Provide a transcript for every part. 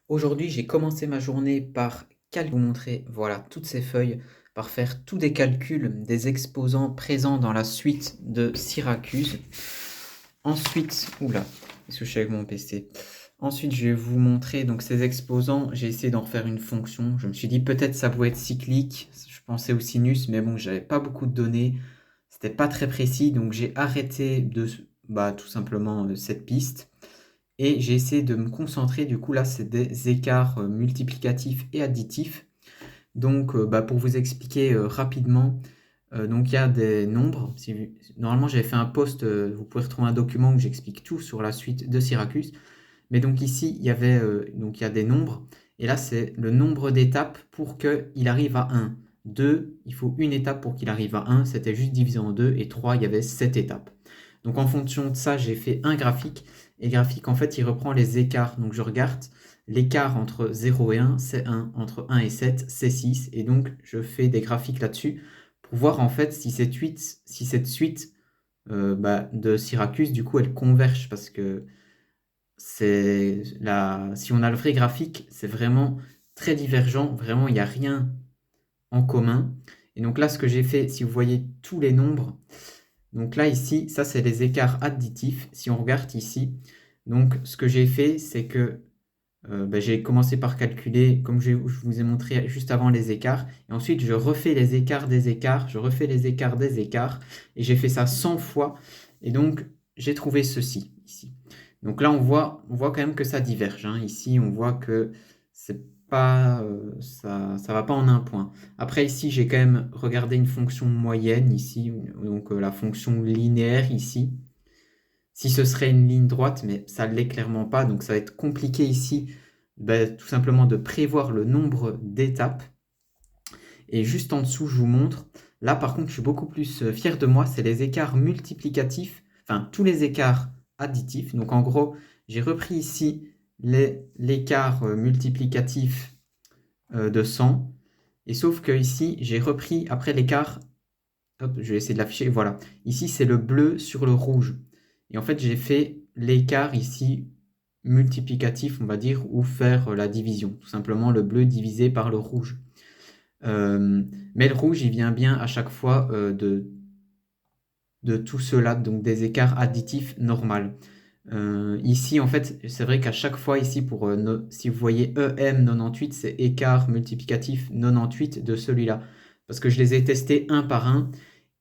Aujourd'hui, j'ai commencé ma journée par vous montrer, voilà, toutes ces feuilles, par faire tous des calculs des exposants présents dans la suite de Syracuse. Ensuite, oula, est-ce que je suis avec mon PC? Ensuite, je vais vous montrer donc ces exposants. J'ai essayé d'en faire une fonction. Je me suis dit peut-être ça pouvait être cyclique. Je pensais au sinus, mais bon, j'avais pas beaucoup de données. C'était pas très précis, donc j'ai arrêté de, tout simplement cette piste. Et j'ai essayé de me concentrer, du coup là c'est des écarts multiplicatifs et additifs. Donc pour vous expliquer rapidement, donc il y a des nombres. Normalement j'avais fait un post, vous pouvez retrouver un document où j'explique tout sur la suite de Syracuse. Mais donc ici il y avait donc il y a des nombres. Et là c'est le nombre d'étapes pour qu'il arrive à 1. 2, il faut une étape pour qu'il arrive à 1. C'était juste divisé en 2. Et 3, il y avait 7 étapes. Donc en fonction de ça, j'ai fait un graphique. Et le graphique, en fait, il reprend les écarts. Donc je regarde l'écart entre 0 et 1, c'est 1. Entre 1 et 7, c'est 6. Et donc je fais des graphiques là-dessus pour voir en fait si cette suite de Syracuse, du coup, elle converge. Parce que si on a le vrai graphique, c'est vraiment très divergent. Vraiment, il n'y a rien en commun. Et donc là, ce que j'ai fait, si vous voyez tous les nombres, donc là, ici, ça, c'est les écarts additifs. Si on regarde ici, donc ce que j'ai fait, c'est que j'ai commencé par calculer, comme je vous ai montré juste avant, les écarts. Et ensuite, je refais les écarts des écarts, je refais les écarts des écarts. Et j'ai fait ça 100 fois. Et donc, j'ai trouvé ceci, ici. Donc là, on voit quand même que ça diverge, hein. Ici, on voit que c'est pas, ça va pas en un point. Après, ici, j'ai quand même regardé une fonction moyenne, ici, donc la fonction linéaire, ici. Si ce serait une ligne droite, mais ça ne l'est clairement pas, donc ça va être compliqué ici, tout simplement de prévoir le nombre d'étapes. Et juste en dessous, je vous montre. Là, par contre, je suis beaucoup plus fier de moi, c'est les écarts multiplicatifs, enfin tous les écarts additifs. Donc en gros, j'ai repris ici l'écart multiplicatif de 100. Et sauf que ici, j'ai repris après l'écart, hop, je vais essayer de l'afficher, voilà. Ici, c'est le bleu sur le rouge. Et en fait, j'ai fait l'écart ici multiplicatif, on va dire, ou faire la division. Tout simplement, le bleu divisé par le rouge. Mais le rouge, il vient bien à chaque fois de tout cela, donc des écarts additifs normaux. Ici, en fait, c'est vrai qu'à chaque fois, ici, si vous voyez EM98, c'est écart multiplicatif 98 de celui-là. Parce que je les ai testés un par un.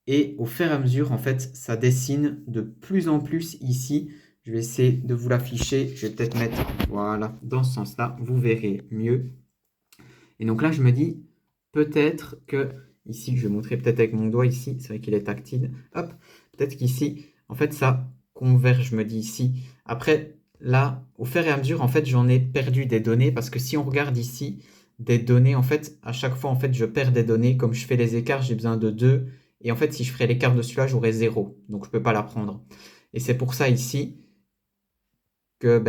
Et au fur et à mesure, en fait, ça dessine de plus en plus ici. Je vais essayer de vous l'afficher. Je vais peut-être mettre, voilà, dans ce sens-là. Vous verrez mieux. Et donc là, je me dis, peut-être que, ici, je vais montrer peut-être avec mon doigt ici. C'est vrai qu'il est tactile. Hop, peut-être qu'ici, en fait, ça converge, je me dis ici. Après, là, au fur et à mesure, en fait, j'en ai perdu des données. Parce que si on regarde ici, des données, en fait, à chaque fois, en fait, je perds des données. Comme je fais les écarts, j'ai besoin de 2. Et en fait, si je ferais l'écart de celui-là, j'aurais 0. Donc, je ne peux pas la prendre. Et c'est pour ça ici que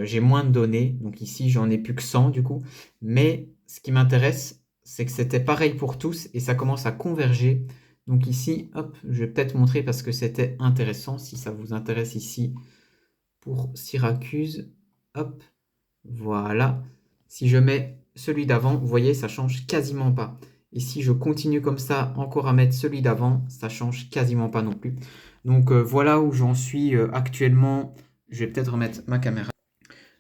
j'ai moins de données. Donc ici, j'en ai plus que 100 du coup. Mais ce qui m'intéresse, c'est que c'était pareil pour tous et ça commence à converger. Donc ici, hop, je vais peut-être montrer parce que c'était intéressant. Si ça vous intéresse ici pour Syracuse, hop, voilà. Si je mets celui d'avant, vous voyez, ça change quasiment pas. Et si je continue comme ça, encore à mettre celui d'avant, ça change quasiment pas non plus. Donc voilà où j'en suis actuellement. Je vais peut-être remettre ma caméra.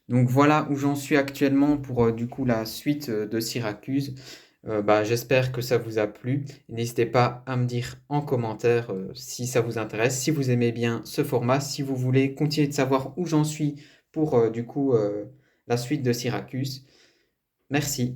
Donc voilà où j'en suis actuellement pour du coup la suite de Syracuse. J'espère que ça vous a plu. N'hésitez pas à me dire en commentaire si ça vous intéresse, si vous aimez bien ce format, si vous voulez continuer de savoir où j'en suis pour la suite de Syracuse. Merci.